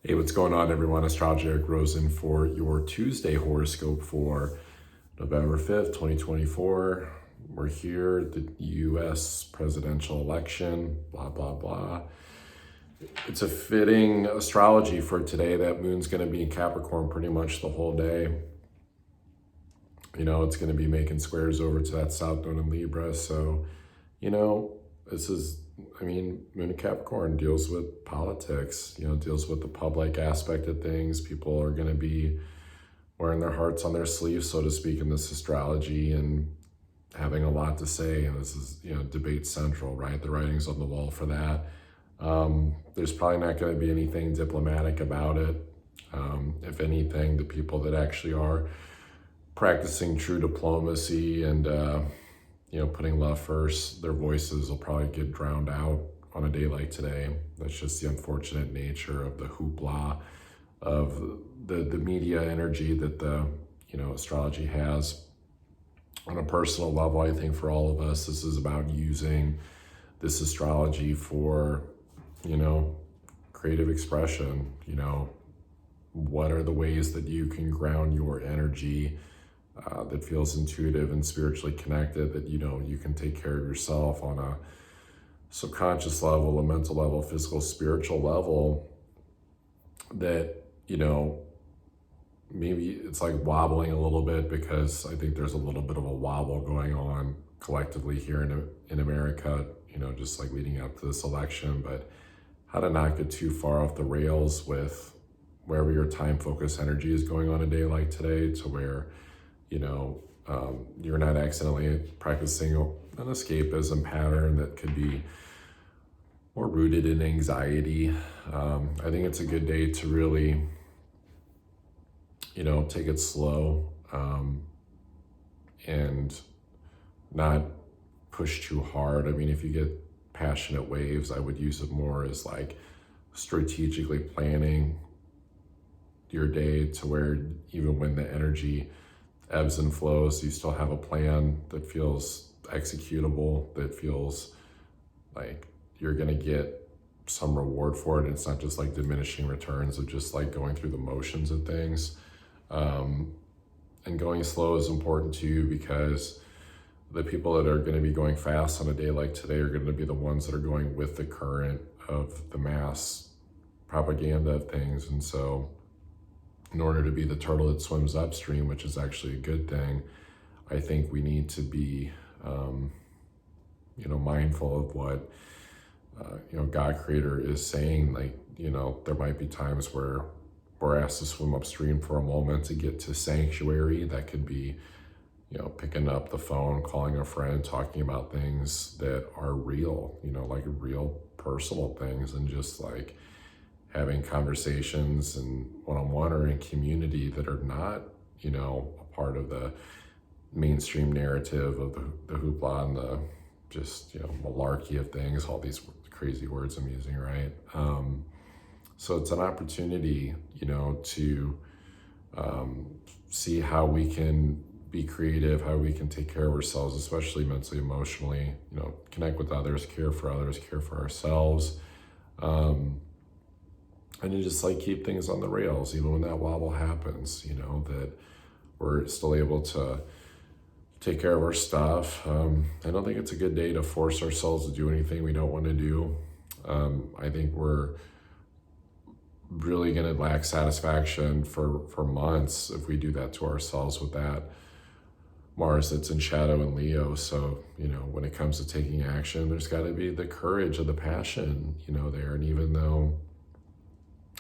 Hey, what's going on, everyone? Astrologer Eric Rosen for your Tuesday horoscope for November 5th, 2024. We're here, the US presidential election, blah, blah, blah. It's a fitting astrology for today. That moon's going to be in Capricorn pretty much the whole day. It's going to be making squares over to that South Node in Libra. So, this is, Moon in Capricorn deals with politics, deals with the public aspect of things. People are going to be wearing their hearts on their sleeves, so to speak, in this astrology and having a lot to say. And this is, debate central, right? The writing's on the wall for that. There's probably not going to be anything diplomatic about it. If anything, the people that actually are practicing true diplomacy and putting love first, their voices will probably get drowned out on a day like today. That's just the unfortunate nature of the hoopla of the media energy that the astrology has. On a personal level, I think for all of us, this is about using this astrology for creative expression. What are the ways that you can ground your energy that feels intuitive and spiritually connected, that you can take care of yourself on a subconscious level, a mental level, physical, spiritual level, that maybe it's like wobbling a little bit, because I think there's a little bit of a wobble going on collectively here in America, just like leading up to this election. But how to not get too far off the rails with wherever your time focus energy is going on a day like today, to where you're not accidentally practicing an escapism pattern that could be more rooted in anxiety. I think it's a good day to really, take it slow, and not push too hard. If you get passionate waves, I would use it more as like strategically planning your day, to where even when the energy ebbs and flows, you still have a plan that feels executable, that feels like you're going to get some reward for it. And it's not just like diminishing returns of just like going through the motions of things. And going slow is important too, because the people that are going to be going fast on a day like today are going to be the ones that are going with the current of the mass propaganda of things. And so in order to be the turtle that swims upstream, which is actually a good thing, I think we need to be, mindful of what, God Creator is saying. Like, there might be times where we're asked to swim upstream for a moment to get to sanctuary. That could be, picking up the phone, calling a friend, talking about things that are real, like real personal things, and just like having conversations and one-on-one or in community that are not, a part of the mainstream narrative of the hoopla and the just, malarkey of things, all these crazy words I'm using, right? So it's an opportunity, to see how we can be creative, how we can take care of ourselves, especially mentally, emotionally, connect with others, care for ourselves. And you just like keep things on the rails, even when that wobble happens, that we're still able to take care of our stuff. I don't think it's a good day to force ourselves to do anything we don't want to do. I think we're really going to lack satisfaction for months if we do that to ourselves with that Mars that's in shadow in Leo. So, when it comes to taking action, there's got to be the courage of the passion, there. And even though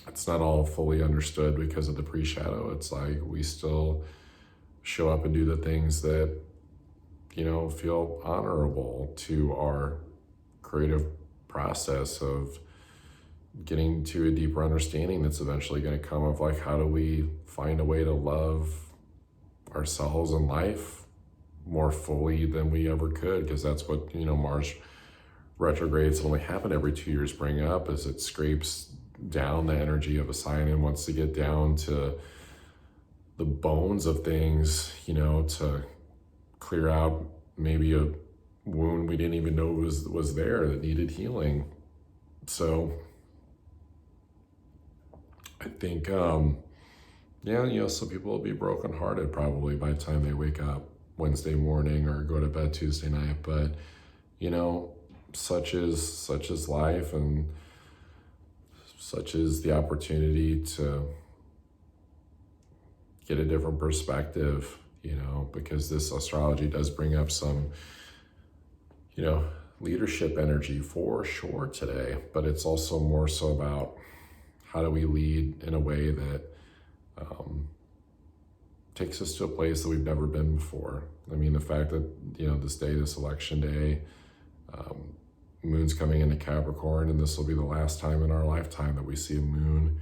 it's not all fully understood because of the pre-shadow, it's like we still show up and do the things that, feel honorable to our creative process of getting to a deeper understanding that's eventually going to come of like, how do we find a way to love ourselves and life more fully than we ever could? Because that's what, Mars retrogrades only happen every 2 years bring up, is it scrapes down the energy of a sign and wants to get down to the bones of things, to clear out maybe a wound we didn't even know was there that needed healing. So I think, yeah, some people will be brokenhearted probably by the time they wake up Wednesday morning or go to bed Tuesday night. But, you know, such is life, and such is the opportunity to get a different perspective, because this astrology does bring up some, leadership energy for sure today, but it's also more so about how do we lead in a way that takes us to a place that we've never been before. I mean, the fact that, this election day, moon's coming into Capricorn, and this will be the last time in our lifetime that we see a moon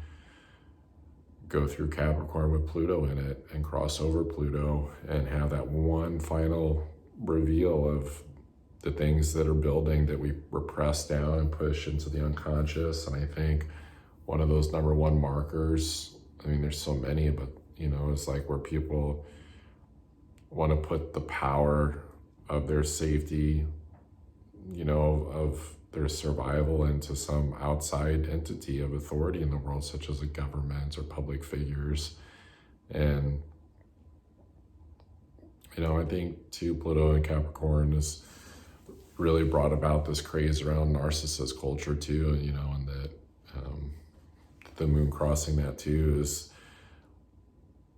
go through Capricorn with Pluto in it and cross over Pluto and have that one final reveal of the things that are building that we repress down and push into the unconscious. And I think one of those number one markers, I mean, there's so many, but, it's like where people want to put the power of their safety, of their survival into some outside entity of authority in the world, such as a government or public figures. And, I think too, Pluto and Capricorn has really brought about this craze around narcissist culture too, and that the moon crossing that too is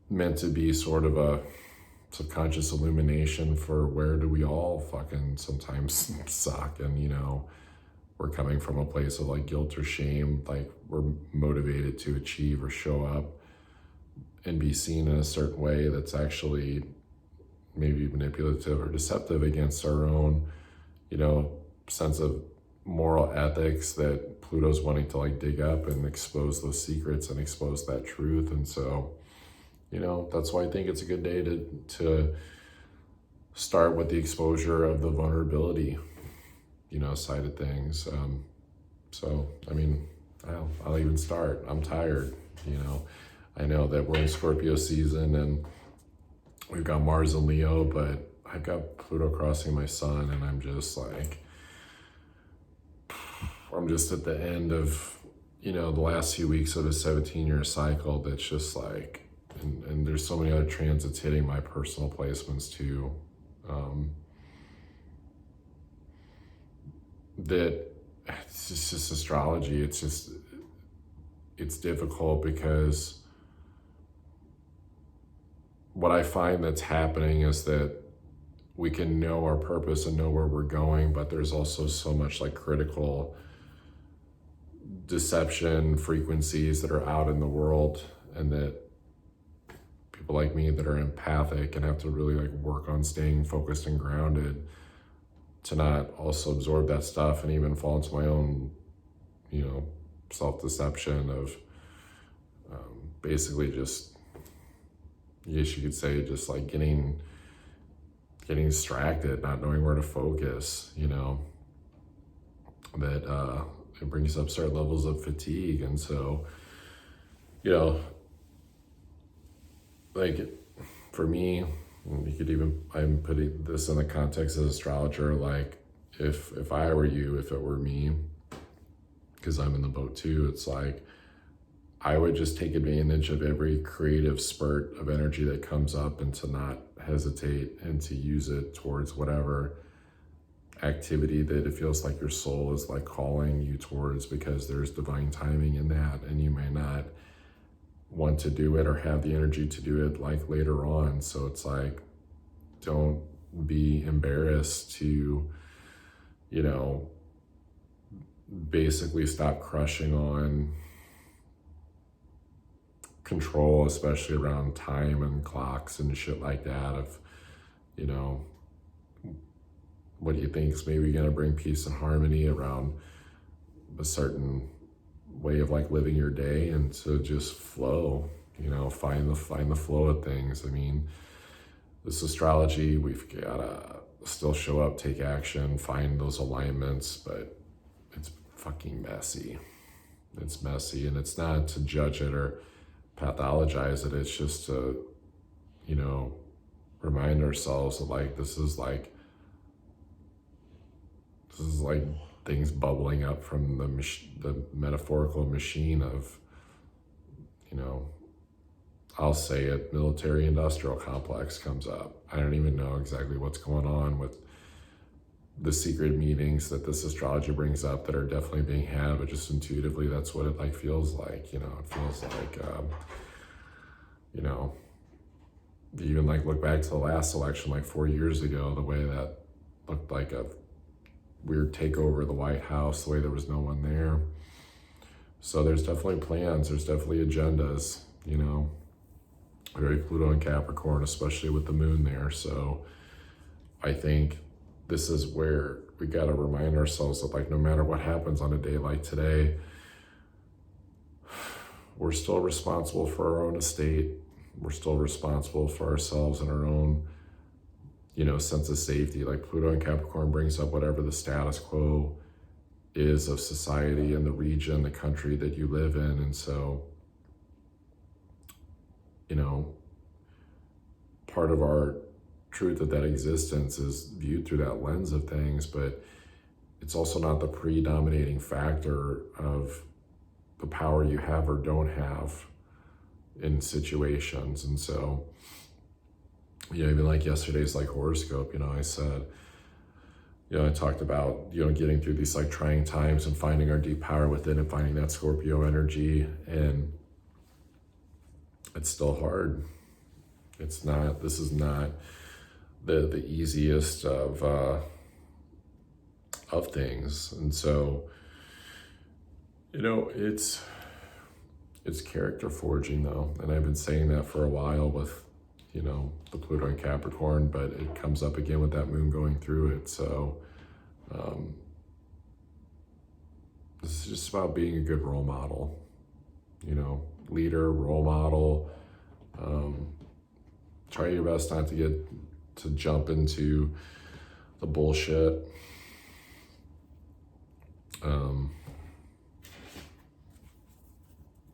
meant to be sort of a subconscious illumination for where do we all fucking sometimes suck. And, we're coming from a place of like guilt or shame, like we're motivated to achieve or show up and be seen in a certain way that's actually maybe manipulative or deceptive against our own, sense of moral ethics that Pluto's wanting to like dig up and expose those secrets and expose that truth. And so, that's why I think it's a good day to start with the exposure of the vulnerability, side of things. So, I mean, I'll even start. I'm tired, I know that we're in Scorpio season and we've got Mars and Leo, but I've got Pluto crossing my sun, and I'm just at the end of, the last few weeks of a 17-year cycle that's just like, and there's so many other transits hitting my personal placements too. That it's just astrology. It's difficult because what I find that's happening is that we can know our purpose and know where we're going, but there's also so much like critical deception frequencies that are out in the world, and that people like me that are empathic and have to really like work on staying focused and grounded to not also absorb that stuff and even fall into my own, self-deception of basically just, I guess you could say, just like getting distracted, not knowing where to focus, that it brings up certain levels of fatigue. And so, like for me, you could even, I'm putting this in the context as an astrologer, like if I were you, if it were me, because I'm in the boat too, it's like I would just take advantage of every creative spurt of energy that comes up and to not hesitate and to use it towards whatever activity that it feels like your soul is like calling you towards, because there's divine timing in that, and you may not want to do it or have the energy to do it like later on. So it's like, don't be embarrassed to, basically stop crushing on control, especially around time and clocks and shit like that. Of, what do you think is maybe going to bring peace and harmony around a certain way of like living your day, and to just flow, find the flow of things. I mean, this astrology, we've got to still show up, take action, find those alignments, but it's fucking messy. It's messy, and it's not to judge it or pathologize it. It's just to, remind ourselves that like, this is like things bubbling up from the metaphorical machine of you know, I'll say it, military industrial complex comes up. I don't even know exactly what's going on with the secret meetings that this astrology brings up that are definitely being had, but just intuitively, that's what it like feels like. You know, it feels like, you know, you even like look back to the last election, like 4 years ago, the way that looked like a weird takeover of the White House, the way there was no one there. So there's definitely plans, there's definitely agendas, you know, very Pluto and Capricorn, especially with the moon there. So I think this is where we got to remind ourselves that, like, no matter what happens on a day like today, we're still responsible for our own estate. We're still responsible for ourselves and our own, you know, sense of safety. Like Pluto and Capricorn brings up whatever the status quo is of society and the region, the country that you live in. And so, you know, part of our truth of that existence is viewed through that lens of things, but it's also not the predominating factor of the power you have or don't have in situations. And so, you know, even like yesterday's like horoscope, you know, I said, you know, I talked about, you know, getting through these like trying times and finding our deep power within and finding that Scorpio energy. And it's still hard. It's not, this is not the easiest of things. And so, you know, it's character forging though. And I've been saying that for a while with, you know, the Pluto and Capricorn, but it comes up again with that moon going through it. So this is just about being a good role model, you know, leader, role model. Try your best not to jump into the bullshit.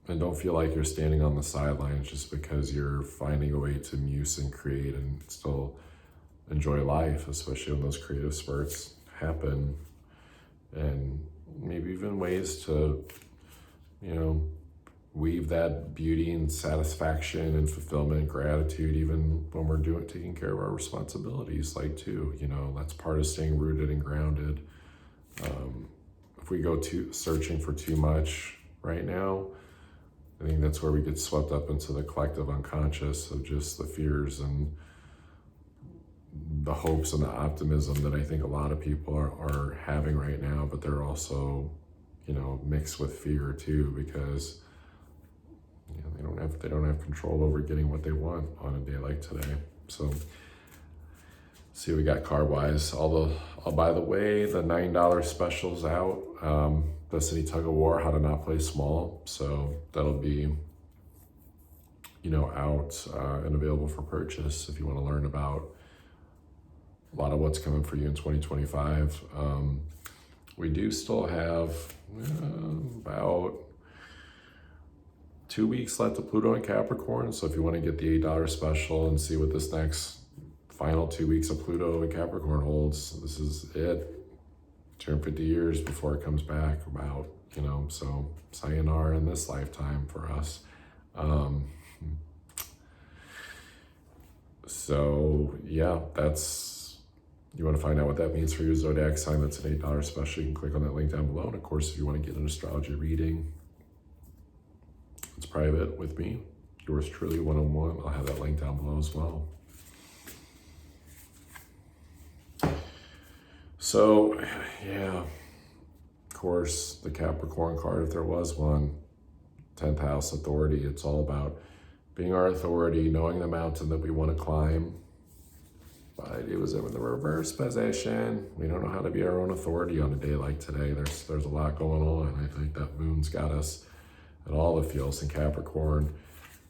And don't feel like you're standing on the sidelines just because you're finding a way to muse and create and still enjoy life, especially when those creative spurts happen. And maybe even ways to, you know, weave that beauty and satisfaction and fulfillment and gratitude even when we're taking care of our responsibilities, like too, you know, that's part of staying rooted and grounded. If we go searching for too much right now, I think that's where we get swept up into the collective unconscious of just the fears and the hopes and the optimism that I think a lot of people are having right now, but they're also, you know, mixed with fear too, because you know, they don't have control over getting what they want on a day like today. So see what we got card wise. By the way, the $9 special's out. Destiny Tug of War, How to Not Play Small. So that'll be, you know, out and available for purchase if you want to learn about a lot of what's coming for you in 2025. We do still have about 2 weeks left of Pluto and Capricorn. So if you want to get the $8 special and see what this next final 2 weeks of Pluto and Capricorn holds, this is it. Turn 50 years before it comes back about, you know, so sayonara in this lifetime for us. So yeah, you want to find out what that means for your zodiac sign, that's an $8 special. You can click on that link down below. And of course, if you want to get an astrology reading, it's private with me, yours truly, one-on-one. I'll have that link down below as well. So, yeah, of course, the Capricorn card, if there was one, 10th house authority. It's all about being our authority, knowing the mountain that we want to climb. But it was in the reverse position. We don't know how to be our own authority on a day like today. There's a lot going on. I think that moon's got us at all the feels in Capricorn.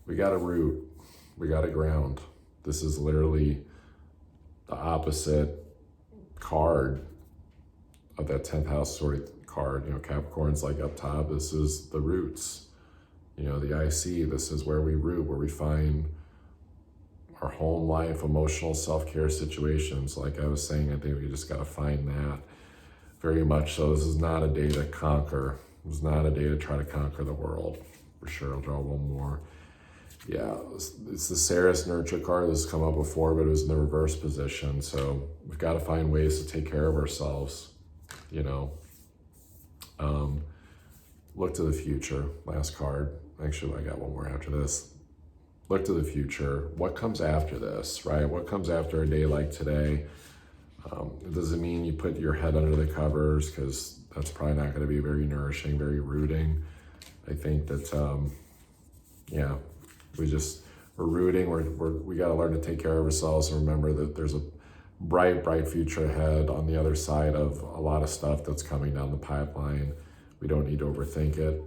We got to root. We got to ground. This is literally the opposite card of that 10th house sort of card. You know, Capricorn's like up top. This is the roots. You know, the IC, this is where we root, where we find our home life, emotional self-care situations. Like I was saying, I think we just got to find that very much so. This is not a day to conquer. It's not a day to try to conquer the world. for sure. I'll draw one more. Yeah, it's the Saris Nurture card. This has come up before, but it was in the reverse position. So we've got to find ways to take care of ourselves, you know. Look to the future. Last card. Actually, I got one more after this. Look to the future. What comes after this, right? What comes after a day like today? It doesn't mean you put your head under the covers, because that's probably not going to be very nourishing, very rooting. I think that, yeah, we're rooting. We got to learn to take care of ourselves and remember that there's a bright, bright future ahead on the other side of a lot of stuff that's coming down the pipeline. We don't need to overthink it,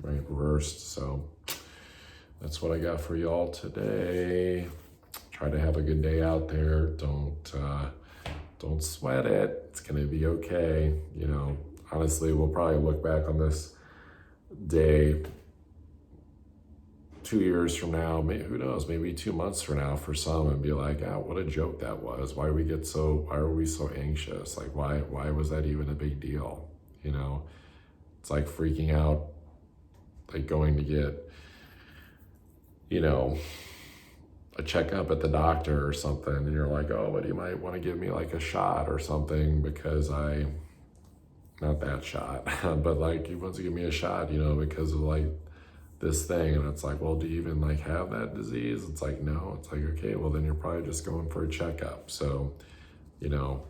right? Reversed. So that's what I got for y'all today. Try to have a good day out there. Don't sweat it. It's gonna be okay. You know, honestly, we'll probably look back on this day 2 years from now, maybe, who knows, maybe 2 months from now for some, and be like, ah, what a joke that was. Why are we so anxious? Like, why was that even a big deal? You know, it's like freaking out, like going to get, you know, a checkup at the doctor or something, and you're like, oh, but you might want to give me like a shot or something because not that shot, but like he wants to give me a shot, you know, because of like this thing. And it's like, well, do you even like have that disease? It's like, no. It's like, okay, well then you're probably just going for a checkup. So, you know,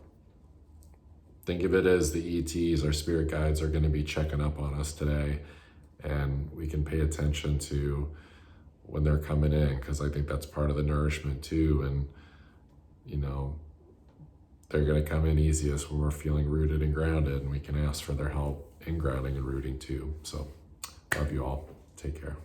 think of it as the ETs, our spirit guides, are going to be checking up on us today, and we can pay attention to when they're coming in, because I think that's part of the nourishment too. And, you know, they're going to come in easiest when we're feeling rooted and grounded, and we can ask for their help in grounding and rooting too. So love you all. Take care.